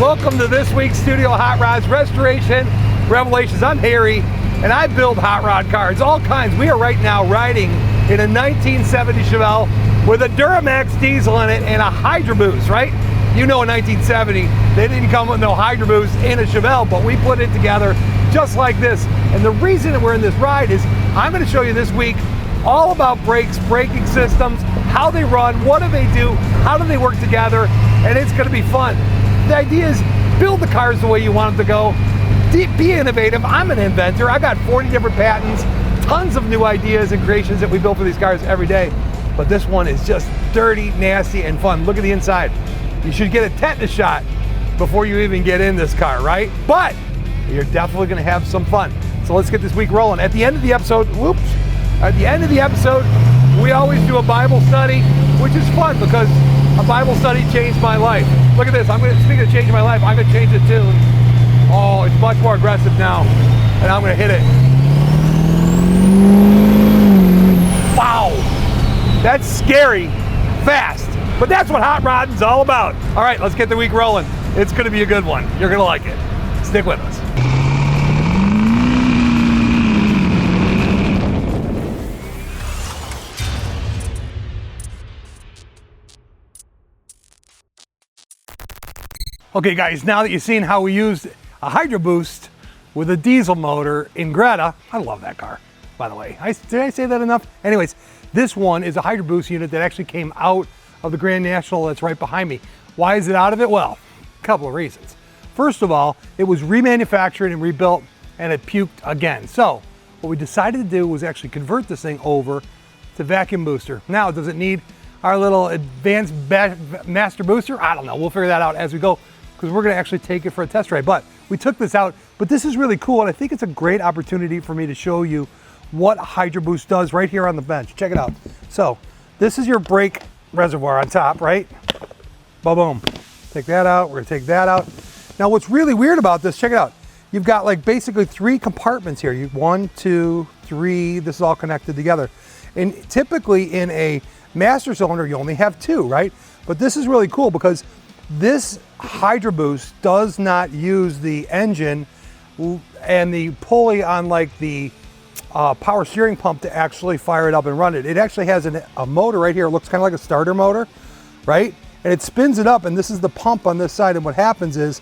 welcome to this week's Studio Hot Rods Restoration Revelations. I'm Harry, and I build hot rod cars, all kinds. We are right now riding in a 1970 Chevelle with a Duramax diesel in it and a Hydroboost, right? You know, in 1970, they didn't come with no Hydroboost in a Chevelle, but we put it together just like this. And the reason that we're in this ride is I'm going to show you this week all about brakes, braking systems, how they run, what do they do, how do they work together, and it's going to be fun. The idea is build the cars the way you want them to go, be innovative. I'm an inventor. I got 40 different patents, tons of new ideas and creations that we build for these cars every day. But this one is just dirty, nasty, and fun. Look at the inside. You should get a tetanus shot before you even get in this car, right? But you're definitely going to have some fun. So let's get this week rolling. At the end of the episode, we always do a Bible study, which is fun because a Bible study changed my life. Look at this. Speaking of changing my life, I'm going to change the tune. Oh, it's much more aggressive now. And I'm going to hit it. Wow. That's scary, fast. But that's what hot rodding's all about. All right, let's get the week rolling. It's going to be a good one. You're going to like it. Stick with us. Okay guys, now that you've seen how we used a Hydroboost with a diesel motor in Greta, I love that car, by the way. Did I say that enough? Anyways, this one is a Hydroboost unit that actually came out of the Grand National that's right behind me. Why is it out of it? Well, a couple of reasons. First of all, it was remanufactured and rebuilt and it puked again. So what we decided to do was actually convert this thing over to vacuum booster. Now, does it need our little advanced master booster? I don't know, we'll figure that out as we go, because we're going to actually take it for a test ride. But we took this out, but this is really cool, and I think it's a great opportunity for me to show you what Hydroboost does right here on the bench. Check it out. So this is your brake reservoir on top, right? Boom. Take that out, we're going to take that out. Now what's really weird about this, check it out. You've got like basically 3 compartments here. 1, 2, 3, this is all connected together. And typically in a master cylinder, you only have 2, right? But this is really cool because this Hydroboost does not use the engine and the pulley on like the power steering pump to actually fire it up and run it. It actually has a motor right here. It looks kind of like a starter motor, right? And it spins it up, and this is the pump on this side. And what happens is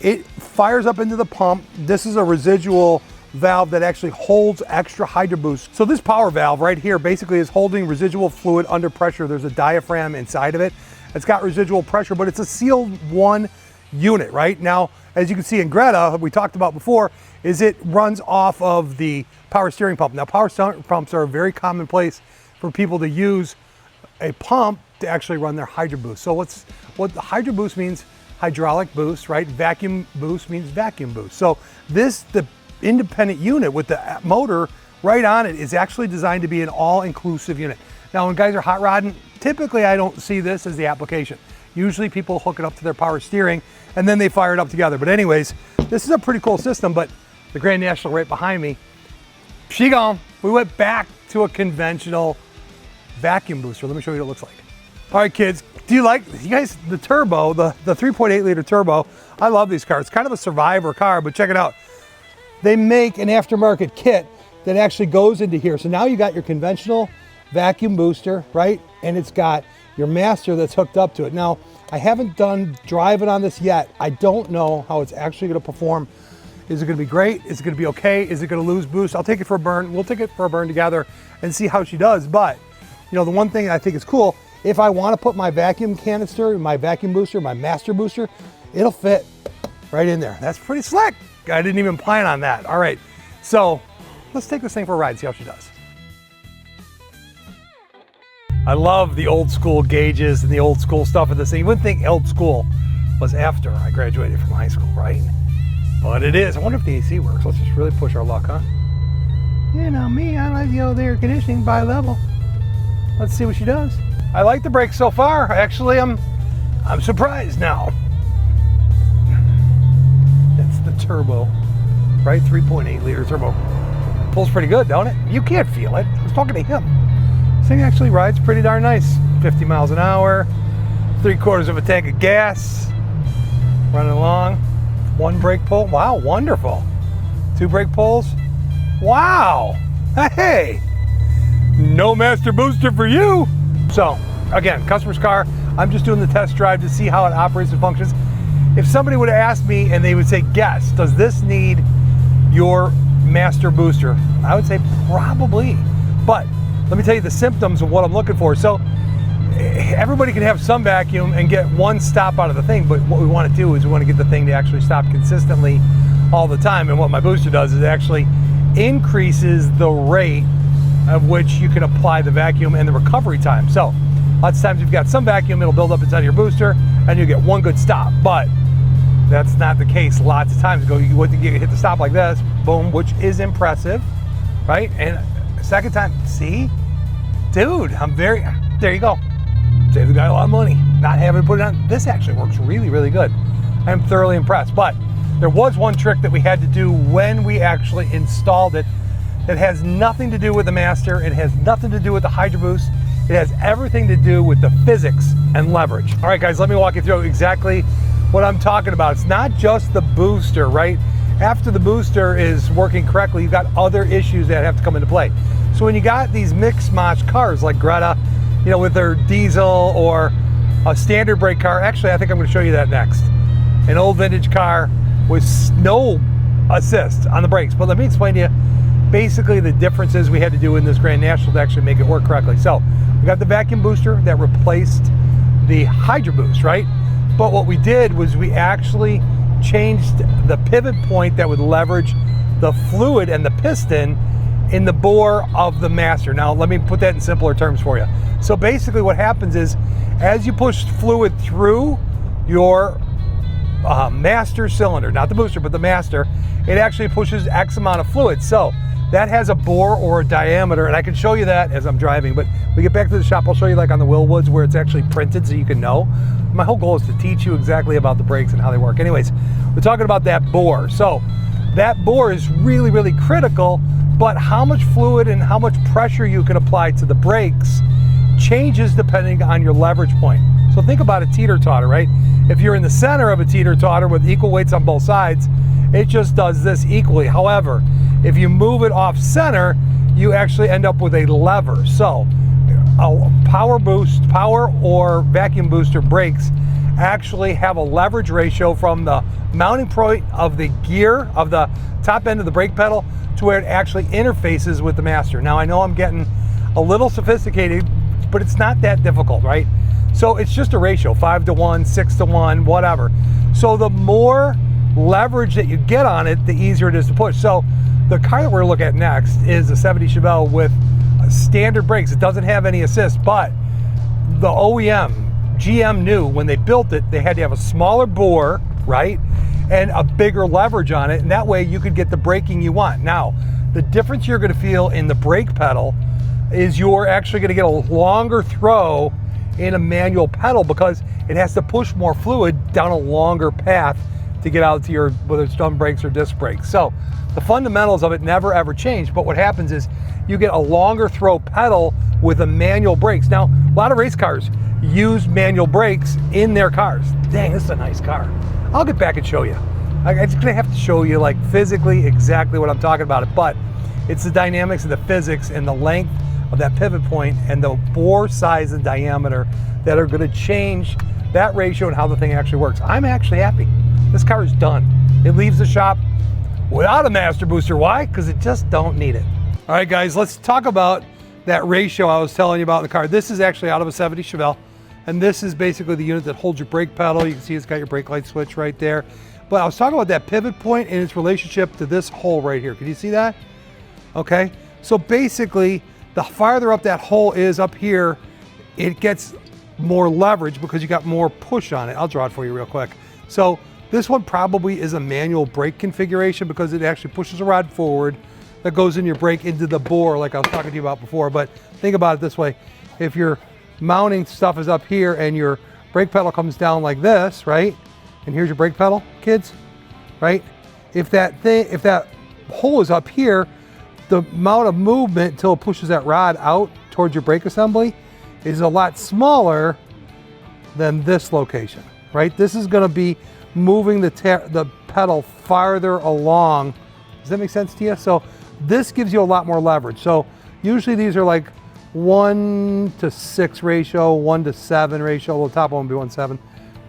it fires up into the pump. This is a residual valve that actually holds extra Hydroboost. So this power valve right here basically is holding residual fluid under pressure. There's a diaphragm inside of it. It's got residual pressure, but it's a sealed one unit, right? Now, as you can see in Greta, we talked about before, is it runs off of the power steering pump. Now, power steering pumps are a very common place for people to use a pump to actually run their Hydroboost. So what the Hydroboost means, hydraulic boost, right? Vacuum boost means vacuum boost. So the independent unit with the motor right on it is actually designed to be an all-inclusive unit. Now, when guys are hot rodding, typically I don't see this as the application. Usually people hook it up to their power steering and then they fire it up together. But anyways, this is a pretty cool system, but the Grand National right behind me, she gone. We went back to a conventional vacuum booster. Let me show you what it looks like. All right, kids, do you guys, the turbo, the 3.8 liter turbo, I love these cars. It's kind of a survivor car, but check it out. They make an aftermarket kit that actually goes into here. So now you got your conventional vacuum booster, right? And it's got your master that's hooked up to it. Now, I haven't done driving on this yet. I don't know how it's actually going to perform. Is it going to be great? Is it going to be okay? Is it going to lose boost? I'll take it for a burn. We'll take it for a burn together and see how she does. But, you know, the one thing I think is cool, if I want to put my vacuum canister, my vacuum booster, my master booster, it'll fit right in there. That's pretty slick. I didn't even plan on that. All right, so let's take this thing for a ride and see how she does. I love the old school gauges and the old school stuff of this thing. You wouldn't think old school was after I graduated from high school, right? But it is. I wonder if the AC works. Let's just really push our luck, huh? You know me, I like the old air conditioning by level. Let's see what she does. I like the brakes so far. Actually, I'm surprised now. It's the turbo, right? 3.8 liter turbo. Pulls pretty good, don't it? You can't feel it. I was talking to him. This thing actually rides pretty darn nice. 50 miles an hour, 3/4 of a tank of gas. Running along. One brake pull. Wow, wonderful. 2 brake pulls. Wow. Hey, no master booster for you. So again, customer's car. I'm just doing the test drive to see how it operates and functions. If somebody would have asked me and they would say, guess, does this need your master booster? I would say probably. But let me tell you the symptoms of what I'm looking for. So everybody can have some vacuum and get one stop out of the thing, but what we want to do is we want to get the thing to actually stop consistently all the time. And what my booster does is it actually increases the rate of which you can apply the vacuum and the recovery time. So lots of times if you've got some vacuum, it'll build up inside of your booster and you get one good stop, but that's not the case. Lots of times you hit the stop like this, boom, which is impressive, right? And second time, see? Dude, there you go. Save the guy a lot of money, not having to put it on. This actually works really, really good. I'm thoroughly impressed, but there was one trick that we had to do when we actually installed it that has nothing to do with the master. It has nothing to do with the Hydroboost. It has everything to do with the physics and leverage. All right, guys, let me walk you through exactly what I'm talking about. It's not just the booster, right? After the booster is working correctly, you've got other issues that have to come into play. So when you got these mix-match cars like Greta, you know, with their diesel or a standard brake car, actually, I think I'm going to show you that next. An old vintage car with no assist on the brakes. But let me explain to you basically the differences we had to do in this Grand National to actually make it work correctly. So we got the vacuum booster that replaced the Hydroboost, right? But what we did was we actually changed the pivot point that would leverage the fluid and the piston in the bore of the master. Now let me put that in simpler terms for you. So basically what happens is as you push fluid through your master cylinder, not the booster, but the master, it actually pushes X amount of fluid. So that has a bore or a diameter, and I can show you that as I'm driving, but we get back to the shop, I'll show you like on the Willwoods where it's actually printed so you can know. My whole goal is to teach you exactly about the brakes and how they work. Anyways, we're talking about that bore. So that bore is really, really critical, but how much fluid and how much pressure you can apply to the brakes changes depending on your leverage point. So think about a teeter-totter, right? If you're in the center of a teeter-totter with equal weights on both sides, it just does this equally. However, if you move it off center, you actually end up with a lever. So a power or vacuum booster brakes actually have a leverage ratio from the mounting point of the gear of the top end of the brake pedal to where it actually interfaces with the master. Now I know I'm getting a little sophisticated, but it's not that difficult, right? So it's just a ratio, 5-to-1, 6-to-1, whatever. So the more leverage that you get on it, the easier it is to push. So the car that we're looking at next is a 70 Chevelle with standard brakes. It doesn't have any assist, but the OEM, GM knew when they built it, they had to have a smaller bore, right? And a bigger leverage on it, and that way you could get the braking you want. Now, the difference you're gonna feel in the brake pedal is you're actually gonna get a longer throw in a manual pedal because it has to push more fluid down a longer path to get out to your, whether it's drum brakes or disc brakes. So the fundamentals of it never ever change, but what happens is you get a longer throw pedal with a manual brakes. Now, a lot of race cars use manual brakes in their cars. Dang, this is a nice car. I'll get back and show you. I'm just gonna have to show you like physically exactly what I'm talking about, but it's the dynamics and the physics and the length of that pivot point and the bore size and diameter that are gonna change that ratio and how the thing actually works. I'm actually happy. This car is done. It leaves the shop without a master booster. Why? Because it just don't need it. All right, guys, let's talk about that ratio I was telling you about in the car. This is actually out of a 70 Chevelle, and this is basically the unit that holds your brake pedal. You can see it's got your brake light switch right there. But I was talking about that pivot point and its relationship to this hole right here. Can you see that? Okay, so basically, the farther up that hole is up here, it gets more leverage because you got more push on it. I'll draw it for you real quick. So this one probably is a manual brake configuration because it actually pushes a rod forward that goes in your brake into the bore like I was talking to you about before. But think about it this way. If your mounting stuff is up here and your brake pedal comes down like this, right? And here's your brake pedal, kids, right? If that hole is up here, the amount of movement until it pushes that rod out towards your brake assembly is a lot smaller than this location, right? This is gonna be moving the pedal farther along. Does that make sense to you? So this gives you a lot more leverage. So usually these are like 1:6 ratio, 1:7 ratio. Well, the top one would be 1:7,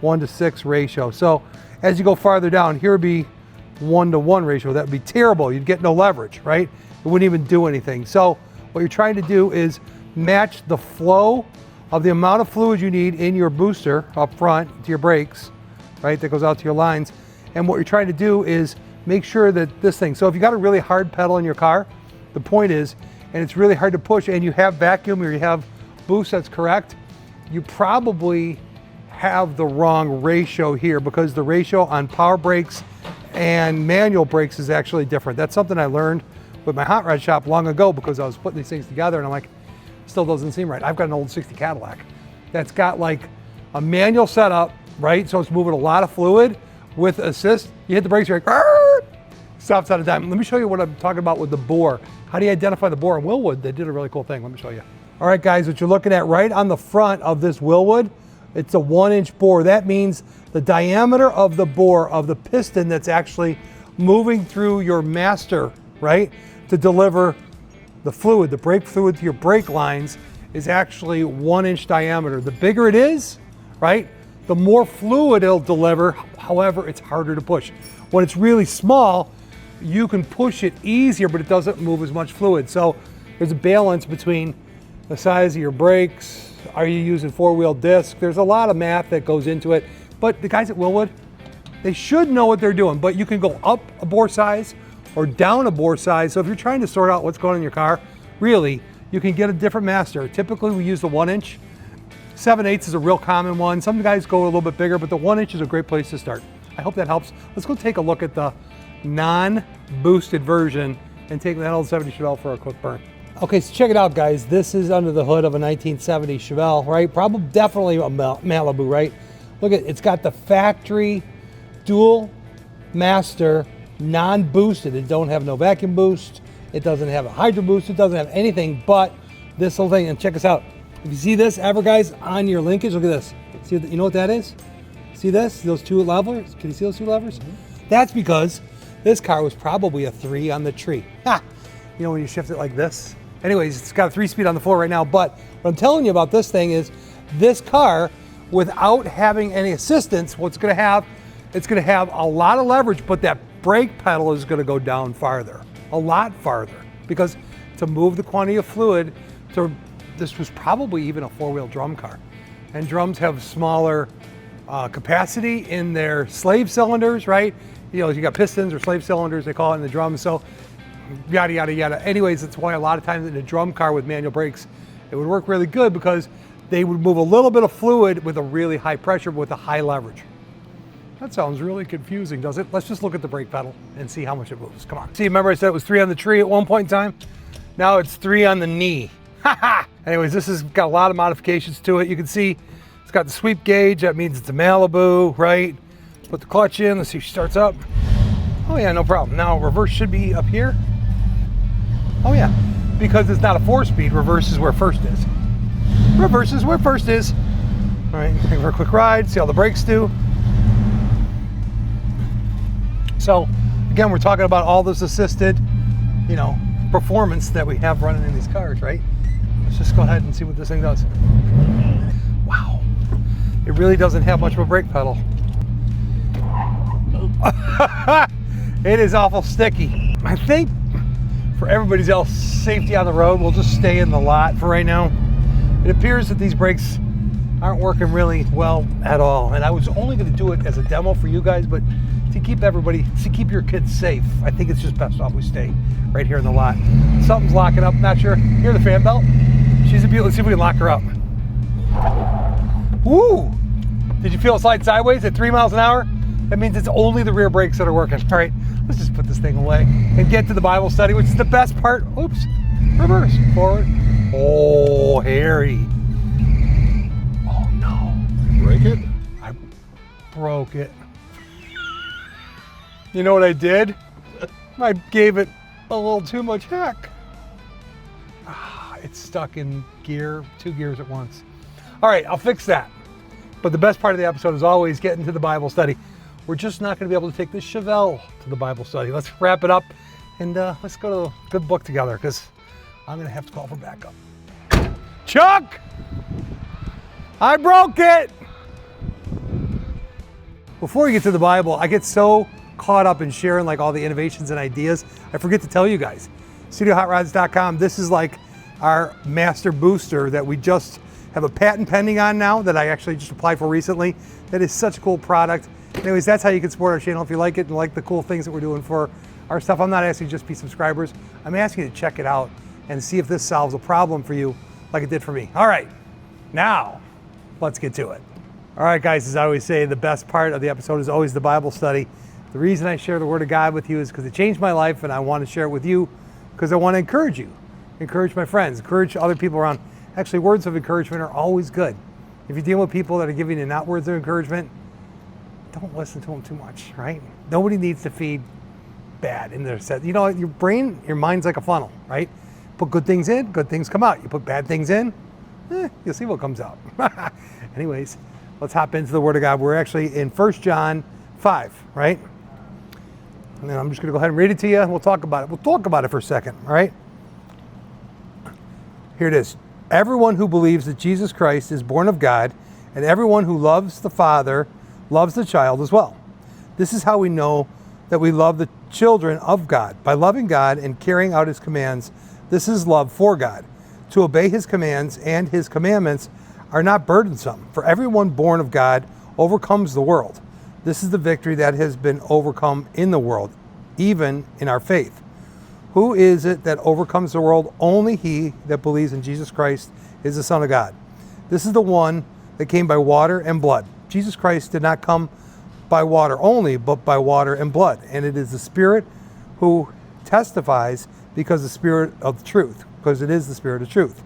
1:6 ratio. So as you go farther down, here would be 1:1 ratio. That would be terrible. You'd get no leverage, right? It wouldn't even do anything. So what you're trying to do is match the flow of the amount of fluid you need in your booster up front to your brakes, right? That goes out to your lines. And what you're trying to do is make sure that this thing, so if you got a really hard pedal in your car, the point is, and it's really hard to push and you have vacuum or you have boost that's correct, you probably have the wrong ratio here because the ratio on power brakes and manual brakes is actually different. That's something I learned with my hot rod shop long ago because I was putting these things together and I'm like, still doesn't seem right. I've got an old 60 Cadillac that's got like a manual setup, right? So it's moving a lot of fluid with assist. You hit the brakes, you're like, stops on a dime. Let me show you what I'm talking about with the bore. How do you identify the bore? In Willwood, they did a really cool thing. Let me show you. All right, guys, what you're looking at right on the front of this Willwood, it's a 1-inch bore. That means the diameter of the bore of the piston that's actually moving through your master, right, to deliver the fluid, the brake fluid to your brake lines is actually 1-inch diameter. The bigger it is, right, the more fluid it'll deliver. However, it's harder to push. When it's really small, you can push it easier, but it doesn't move as much fluid. So there's a balance between the size of your brakes. Are you using 4-wheel disc? There's a lot of math that goes into it. But the guys at Willwood, they should know what they're doing. But you can go up a bore size or down a bore size. So if you're trying to sort out what's going on in your car, really, you can get a different master. Typically, we use the 1-inch. 7/8 is a real common one. Some guys go a little bit bigger, but the 1-inch is a great place to start. I hope that helps. Let's go take a look at the non-boosted version and take that old 70 Chevelle for a quick burn. Okay, so check it out, guys. This is under the hood of a 1970 Chevelle, right? Probably definitely a Malibu, right? Look at, it's got the factory dual master non-boosted. It don't have no vacuum boost. It doesn't have a Hydroboost. It doesn't have anything but this whole thing. And check this out. If you see this ever, guys, on your linkage, look at this. See, you know what that is? See this? Those two levers? Can you see those two levers? Mm-hmm. That's because this car was probably a 3 on the tree. Ha! You know when you shift it like this? Anyways, it's got a 3-speed on the floor right now, but what I'm telling you about this thing is this car, without having any assistance, what's gonna have, it's gonna have a lot of leverage, but that brake pedal is gonna go down farther, a lot farther, because to move the quantity of fluid, this was probably even a 4-wheel drum car. And drums have smaller capacity in their slave cylinders, right? You know, you got pistons or slave cylinders, they call it in the drums, so yada, yada, yada. Anyways, that's why a lot of times in a drum car with manual brakes, it would work really good because they would move a little bit of fluid with a really high pressure, with a high leverage. That sounds really confusing, does it? Let's just look at the brake pedal and see how much it moves. Come on. See, remember I said it was 3 on the tree at one point in time? Now it's 3 on the knee. Ha ha! Anyways, this has got a lot of modifications to it. You can see it's got the sweep gauge. That means it's a Malibu, right? Put the clutch in. Let's see if she starts up. Oh yeah, no problem. Now reverse should be up here. Oh yeah, because it's not a 4-speed, reverse is where first is. Reverse is where first is. All right, take for a quick ride, see how the brakes do. So again, we're talking about all this assisted, you know, performance that we have running in these cars, right? Let's just go ahead and see what this thing does. Wow, it really doesn't have much of a brake pedal. It is awful sticky. I think for everybody else safety on the road, we'll just stay in the lot for right now. It appears that these brakes aren't working really well at all. And I was only gonna do it as a demo for you guys, but to keep everybody, to keep your kids safe, I think it's just best off we stay right here in the lot. Something's locking up, not sure. Hear the fan belt? She's a beauty. Let's see if we can lock her up. Woo! Did you feel it slide sideways at 3 miles an hour? That means it's only the rear brakes that are working. All right, let's just put this thing away and get to the Bible study, which is the best part. Oops, reverse, forward. Oh, Harry. Oh no. Break it? I broke it. You know what I did? I gave it a little too much heck. It's stuck in gear, 2 gears at once. All right, I'll fix that. But the best part of the episode is always getting to the Bible study. we're just not going to be able to take this Chevelle to the Bible study. Let's wrap it up and let's go to a good book together, because I'm going to have to call for backup. Chuck! I broke it! Before we get to the Bible, I get so caught up in sharing like all the innovations and ideas, I forget to tell you guys. StudioHotrods.com, this is like our master booster that we just have a patent pending on now that I actually just applied for recently. That is such a cool product. Anyways, that's how you can support our channel if you like it and like the cool things that we're doing for our stuff. I'm not asking you just be subscribers. I'm asking you to check it out and see if this solves a problem for you like it did for me. All right, now let's get to it. All right, guys, as I always say, the best part of the episode is always the Bible study. The reason I share the Word of God with you is because it changed my life, and I want to share it with you because I want to encourage you, encourage my friends, encourage other people around. Actually, words of encouragement are always good. If you deal with people that are giving you not words of encouragement, don't listen to them too much, right? Nobody needs to feed bad in their set. You know, your brain, your mind's like a funnel, right? Put good things in, good things come out. You put bad things in, you'll see what comes out. Anyways, let's hop into the Word of God. We're actually in 1 John 5, right? And then I'm just going to go ahead and read it to you, and we'll talk about it. We'll talk about it for a second, all right? Here it is. Everyone who believes that Jesus Christ is born of God, and everyone who loves the Father loves the child as well. This is how we know that we love the children of God, by loving God and carrying out His commands. This is love for God. To obey His commands and His commandments are not burdensome, for everyone born of God overcomes the world. This is the victory that has been overcome in the world, even in our faith. Who is it that overcomes the world? Only he that believes in Jesus Christ is the Son of God. This is the one that came by water and blood. Jesus Christ did not come by water only, but by water and blood. And it is the Spirit who testifies, because the Spirit of truth, because it is the Spirit of truth.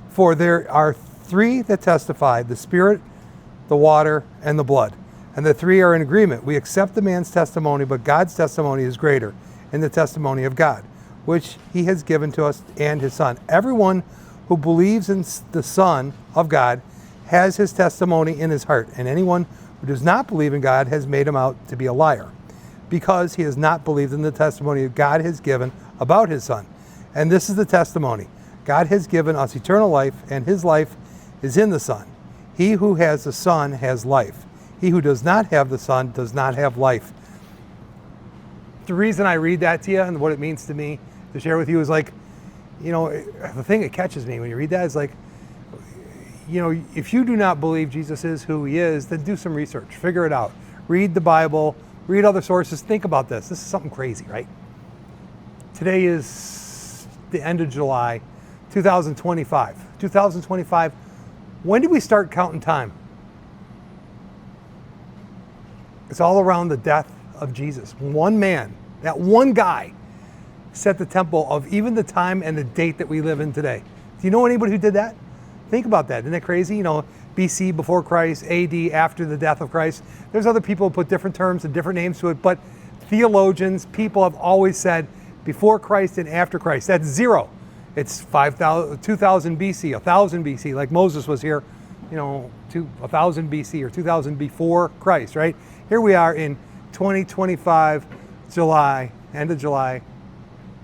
For there are three that testify, the Spirit, the water, and the blood. And the three are in agreement. We accept the man's testimony, but God's testimony is greater, in the testimony of God, which He has given to us and His Son. Everyone who believes in the Son of God has His testimony in his heart, and anyone who does not believe in God has made him out to be a liar, because he has not believed in the testimony that God has given about His Son. And this is the testimony: God has given us eternal life, and His life is in the Son. He who has the Son has life. He who does not have the Son does not have life. The reason I read that to you and what it means to me to share with you is like, you know, the thing that catches me when you read that is like, you know, if you do not believe Jesus is who He is, then do some research, figure it out, read the Bible, read other sources, think about this. This is something crazy, right? Today is the end of July, 2025. 2025, when did we start counting time? It's all around the death of Jesus. One man, that one guy, set the tempo of even the time and the date that we live in today. Do you know anybody who did that? Think about that. Isn't that crazy? You know, BC, before Christ, AD, after the death of Christ. There's other people who put different terms and different names to it, but theologians, people have always said before Christ and after Christ. That's zero. It's 2000 BC, 1000 BC, like Moses was here, you know, 1000 BC or 2000 before Christ, right? Here we are in 2025, July, end of July,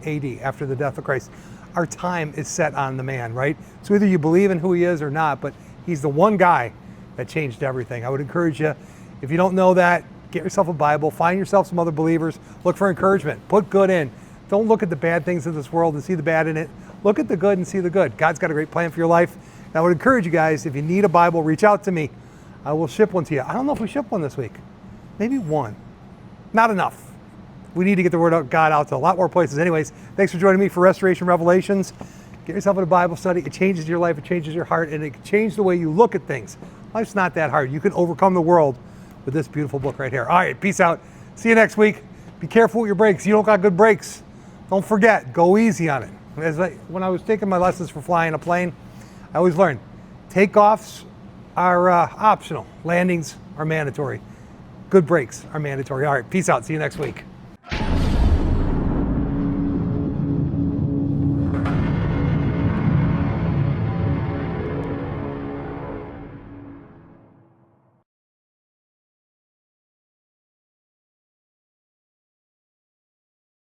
AD, after the death of Christ. Our time is set on the man, right? So either you believe in who He is or not, but He's the one guy that changed everything. I would encourage you, if you don't know that, get yourself a Bible, find yourself some other believers, look for encouragement, put good in. Don't look at the bad things of this world and see the bad in it. Look at the good and see the good. God's got a great plan for your life. And I would encourage you guys, if you need a Bible, reach out to me. I will ship one to you. I don't know if we ship one this week. Maybe one. Not enough. We need to get the Word of God out to a lot more places. Anyways, thanks for joining me for Restoration Revelations. Get yourself in a Bible study. It changes your life. It changes your heart. And it can change the way you look at things. Life's not that hard. You can overcome the world with this beautiful book right here. All right, peace out. See you next week. Be careful with your brakes. You don't got good brakes. Don't forget, go easy on it. When I was taking my lessons for flying a plane, I always learned, takeoffs are optional. Landings are mandatory. Good brakes are mandatory. All right, peace out. See you next week.